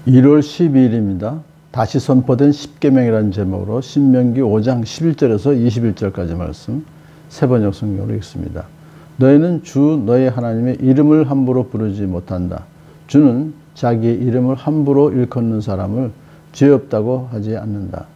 1월 12일입니다. 다시 선포된 십계명이라는 제목으로 신명기 5장 11절에서 21절까지 말씀 세 번역 성경으로 읽습니다. 너희는 주 너희 하나님의 이름을 함부로 부르지 못한다. 주는 자기의 이름을 함부로 일컫는 사람을 죄 없다고 하지 않는다.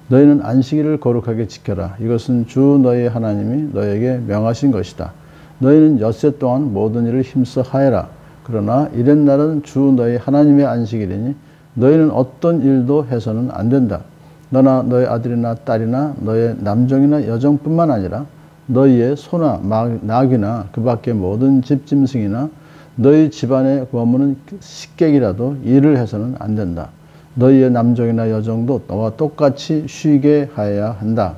너희는 안식일을 거룩하게 지켜라. 이것은 주 너희 하나님이 너희에게 명하신 것이다. 너희는 엿새 동안 모든 일을 힘써 하여라. 그러나 이런 날은 주 너희 하나님의 안식일이니 너희는 어떤 일도 해서는 안 된다. 너나 너희 아들이나 딸이나 너의 남종이나 여종뿐만 아니라 너희의 소나 낙이나 그 밖의 모든 집짐승이나 너희 집안에 거무는 식객이라도 일을 해서는 안 된다. 너희의 남종이나 여종도 너와 똑같이 쉬게 하여야 한다.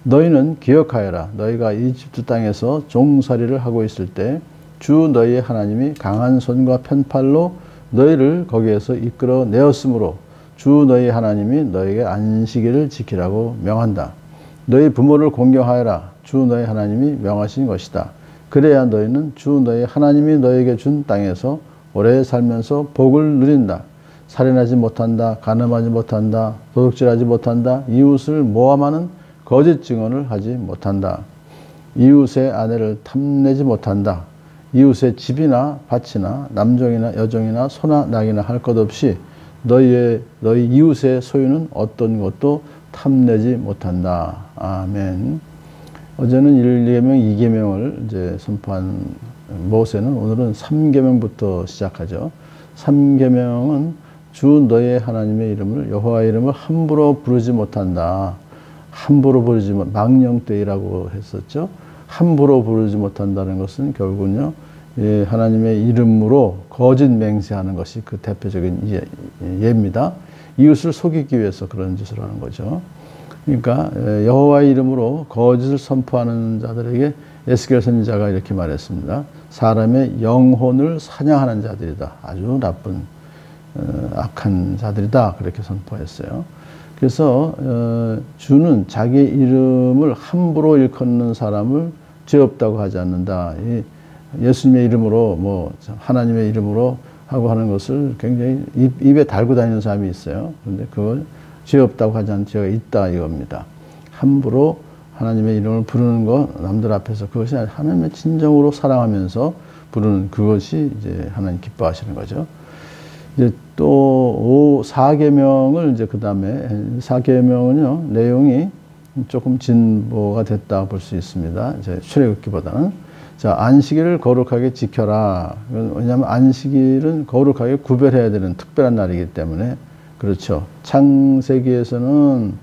너희는 기억하여라. 너희가 이집트 땅에서 종살이를 하고 있을 때 주 너희의 하나님이 강한 손과 편팔로 너희를 거기에서 이끌어 내었으므로 주 너희 하나님이 너희에게 안식일을 지키라고 명한다. 너희 부모를 공경하여라. 주 너희 하나님이 명하신 것이다. 그래야 너희는 주 너희 하나님이 너희에게 준 땅에서 오래 살면서 복을 누린다. 살인하지 못한다. 간음하지 못한다. 도둑질하지 못한다. 이웃을 모함하는 거짓 증언을 하지 못한다. 이웃의 아내를 탐내지 못한다. 이웃의 집이나 밭이나 남종이나 여종이나 소나 낙이나 할 것 없이 너희 이웃의 소유는 어떤 것도 탐내지 못한다. 아멘. 어제는 1계명, 2계명을 이제 선포한 모세는 오늘은 3계명부터 시작하죠. 3계명은 주 너의 하나님의 이름을 여호와의 이름을 함부로 부르지 못한다. 함부로 부르지 못, 망령되이라고 했었죠. 함부로 부르지 못한다는 것은 결국은요, 하나님의 이름으로 거짓 맹세하는 것이 그 대표적인 예입니다. 이웃을 속이기 위해서 그런 짓을 하는 거죠. 그러니까 여호와의 이름으로 거짓을 선포하는 자들에게 에스겔 선지자가 이렇게 말했습니다. 사람의 영혼을 사냥하는 자들이다. 아주 나쁜 악한 자들이다. 그렇게 선포했어요. 그래서 주는 자기의 이름을 함부로 일컫는 사람을 죄 없다고 하지 않는다. 예수님의 이름으로 뭐 하나님의 이름으로 하고 하는 것을 굉장히 입에 달고 다니는 사람이 있어요. 그런데 그걸 죄 없다고 하지 않는 죄가 있다 이겁니다. 함부로 하나님의 이름을 부르는 것, 남들 앞에서 그것이 하나님의 진정으로 사랑하면서 부르는 그것이 이제 하나님 기뻐하시는 거죠. 이제 또 4계명을 이제 그 다음에 4계명은요, 내용이 조금 진보가 됐다 볼 수 있습니다. 이제 출애굽기보다는. 자, 안식일을 거룩하게 지켜라. 왜냐하면 안식일은 거룩하게 구별해야 되는 특별한 날이기 때문에 그렇죠. 창세기에서는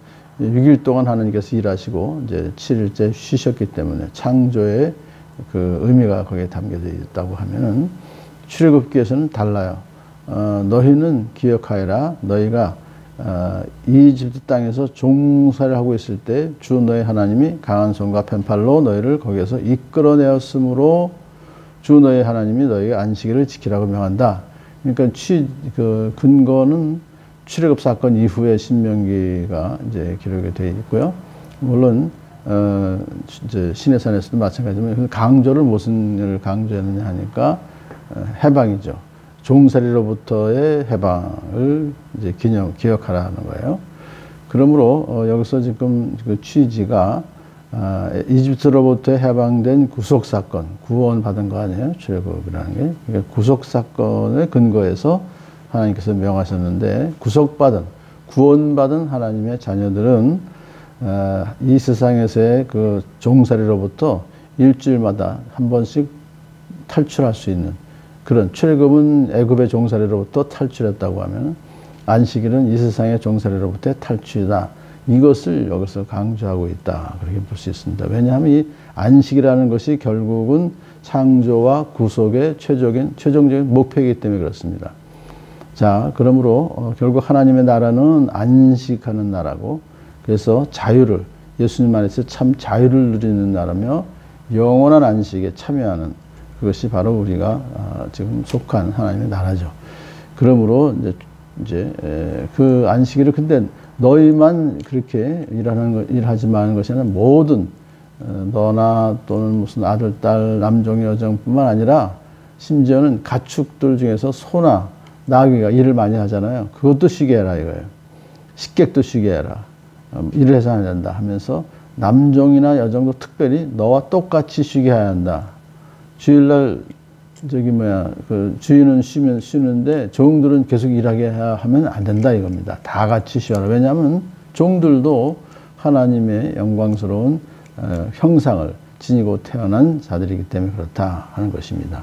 6일 동안 하나님께서 일하시고 이제 7일째 쉬셨기 때문에 창조의 그 의미가 거기에 담겨져 있다고 하면은 출애굽기에서는 달라요. 너희는 기억하여라. 너희가 이집트 땅에서 종살이를 하고 있을 때 주 너희 하나님이 강한 손과 편팔로 너희를 거기에서 이끌어내었으므로 주 너희 하나님이 너희에게 안식일을 지키라고 명한다. 그러니까 그 근거는 출애굽 사건 이후에 신명기가 이제 기록이 되어 있고요. 물론 이제 시내산에서도 마찬가지지만 강조를 무슨 일을 강조했느냐 하니까 해방이죠. 종살이로부터의 해방을 이제 기억하라는 거예요. 그러므로 여기서 지금 그 취지가 이집트로부터 해방된 구속사건, 구원받은 거 아니에요? 출애굽이라는 게. 그러니까 구속사건의 근거에서 하나님께서 명하셨는데 구원받은 하나님의 자녀들은 이 세상에서의 그 종살이로부터 일주일마다 한 번씩 탈출할 수 있는 그런 출애굽은 애굽의 종살이로부터 탈출했다고 하면 안식일은 이 세상의 종살이로부터의 탈출이다. 이것을 여기서 강조하고 있다. 그렇게 볼 수 있습니다. 왜냐하면 이 안식이라는 것이 결국은 창조와 구속의 최종적인 목표이기 때문에 그렇습니다. 자, 그러므로 결국 하나님의 나라는 안식하는 나라고 그래서 자유를 예수님 안에서 참 자유를 누리는 나라며 영원한 안식에 참여하는 그것이 바로 우리가 지금 속한 하나님의 나라죠. 그러므로 이제 그 안식일을 근데 너희만 그렇게 일하지 마는 것이 아니라 모든 너나 또는 무슨 아들, 딸, 남종, 여종뿐만 아니라 심지어는 가축들 중에서 소나 나귀가 일을 많이 하잖아요. 그것도 쉬게 해라 이거예요. 식객도 쉬게 해라. 일을 해서 안 된다 하면서 남종이나 여종도 특별히 너와 똑같이 쉬게 해야 한다. 주일날 그 주인은 쉬는데 종들은 계속 일하게 하면 안 된다 이겁니다. 다 같이 쉬어라. 왜냐하면 종들도 하나님의 영광스러운 형상을 지니고 태어난 자들이기 때문에 그렇다 하는 것입니다.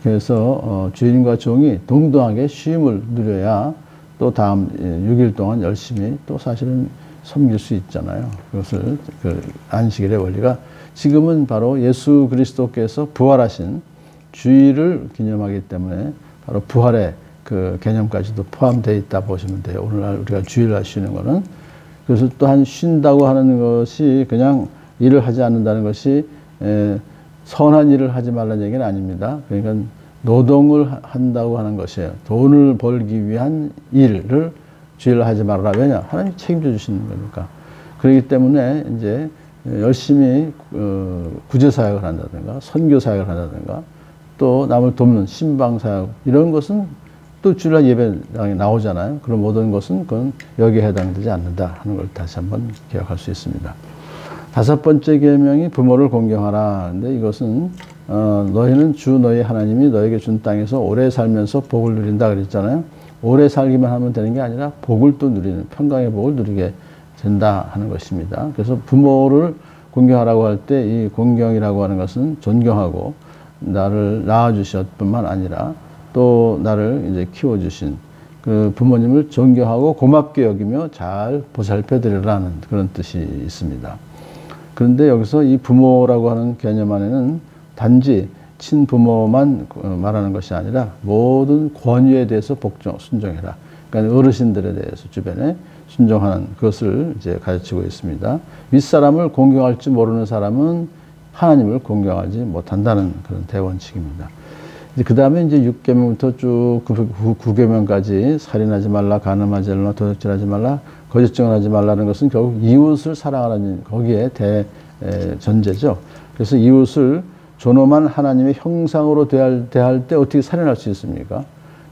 그래서 주인과 종이 동등하게 쉼을 누려야 또 다음 6일 동안 열심히 또 사실은 섬길 수 있잖아요. 그것을 그 안식일의 원리가 지금은 바로 예수 그리스도께서 부활하신 주일을 기념하기 때문에 바로 부활의 그 개념까지도 포함되어 있다 보시면 돼요. 오늘날 우리가 주일날 쉬는 거는. 그래서 또한 쉰다고 하는 것이 그냥 일을 하지 않는다는 것이 선한 일을 하지 말라는 얘기는 아닙니다. 그러니까 노동을 한다고 하는 것이에요. 돈을 벌기 위한 일을 주일날 하지 말아라. 왜냐? 하나님이 책임져 주시는 거니까. 그렇기 때문에 이제 열심히 구제사역을 한다든가 선교사역을 한다든가 또 남을 돕는 신방사역 이런 것은 또 주일날 예배당에 나오잖아요. 그런 모든 것은 그건 여기에 해당되지 않는다 하는 걸 다시 한번 기억할 수 있습니다. 5번째 계명이 부모를 공경하라. 근데 이것은 너희는 주 너희 하나님이 너에게 준 땅에서 오래 살면서 복을 누린다 그랬잖아요. 오래 살기만 하면 되는 게 아니라 복을 또 누리는 평강의 복을 누리게 된다 하는 것입니다. 그래서 부모를 공경하라고 할 때 이 공경이라고 하는 것은 존경하고 나를 낳아주셨 뿐만 아니라 또 나를 이제 키워주신 그 부모님을 존경하고 고맙게 여기며 잘 보살펴드리라는 그런 뜻이 있습니다. 그런데 여기서 이 부모라고 하는 개념 안에는 단지 친부모만 말하는 것이 아니라 모든 권위에 대해서 순종해라. 그러니까 어르신들에 대해서 주변에 순종하는 그것을 이제 가르치고 있습니다. 윗사람을 공경할 줄 모르는 사람은 하나님을 공경하지 못한다는 그런 대원칙입니다. 그 다음에 이제 6계명부터 쭉 9계명까지 살인하지 말라, 간음하지 말라, 도둑질하지 말라, 거짓 증언하지 말라는 것은 결국 이웃을 사랑하라는 거기에 전제죠. 그래서 이웃을 존엄한 하나님의 형상으로 대할 때 어떻게 살인할 수 있습니까?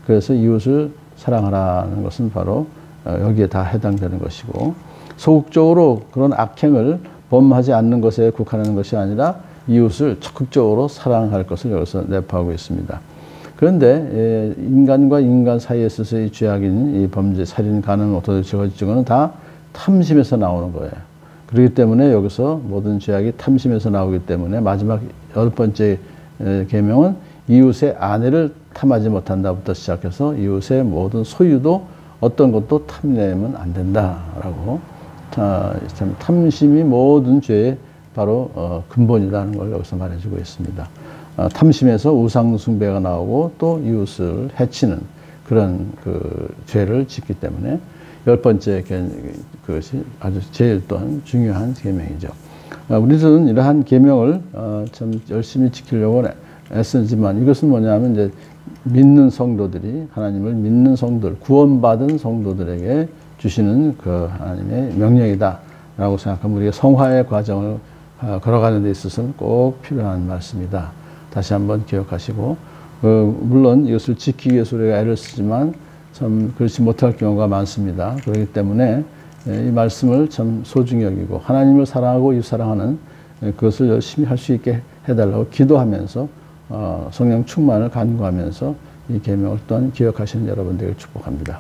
그래서 이웃을 사랑하라는 것은 바로 여기에 다 해당되는 것이고 소극적으로 그런 악행을 범하지 않는 것에 국한하는 것이 아니라 이웃을 적극적으로 사랑할 것을 여기서 내포하고 있습니다. 그런데 인간과 인간 사이에 있어서의 죄악인 이 범죄, 살인, 간음, 도둑질, 거짓 증언은 다 탐심에서 나오는 거예요. 그렇기 때문에 여기서 모든 죄악이 탐심에서 나오기 때문에 마지막 10번째 계명은 이웃의 아내를 탐하지 못한다부터 시작해서 이웃의 모든 소유도 어떤 것도 탐내면 안 된다라고 참 탐심이 모든 죄의 바로 근본이라는 걸 여기서 말해주고 있습니다. 탐심에서 우상 숭배가 나오고 또 이웃을 해치는 그런 그 죄를 짓기 때문에 10번째 그것이 아주 제일 또한 중요한 계명이죠. 우리들은 이러한 계명을 참 열심히 지키려고 애쓰지만 이것은 뭐냐면 이제 믿는 성도들이 하나님을 믿는 성도들, 구원받은 성도들에게 주시는 그 하나님의 명령이다라고 생각하면 우리가 성화의 과정을 걸어가는 데 있어서는 꼭 필요한 말씀이다. 다시 한번 기억하시고 물론 이것을 지키기 위해서 우리가 애를 쓰지만 참 그렇지 못할 경우가 많습니다. 그렇기 때문에 이 말씀을 참 소중히 여기고 하나님을 사랑하고 이웃 사랑하는 그것을 열심히 할 수 있게 해달라고 기도하면서 성령 충만을 간구하면서 이 계명을 또한 기억하시는 여러분들에게 축복합니다.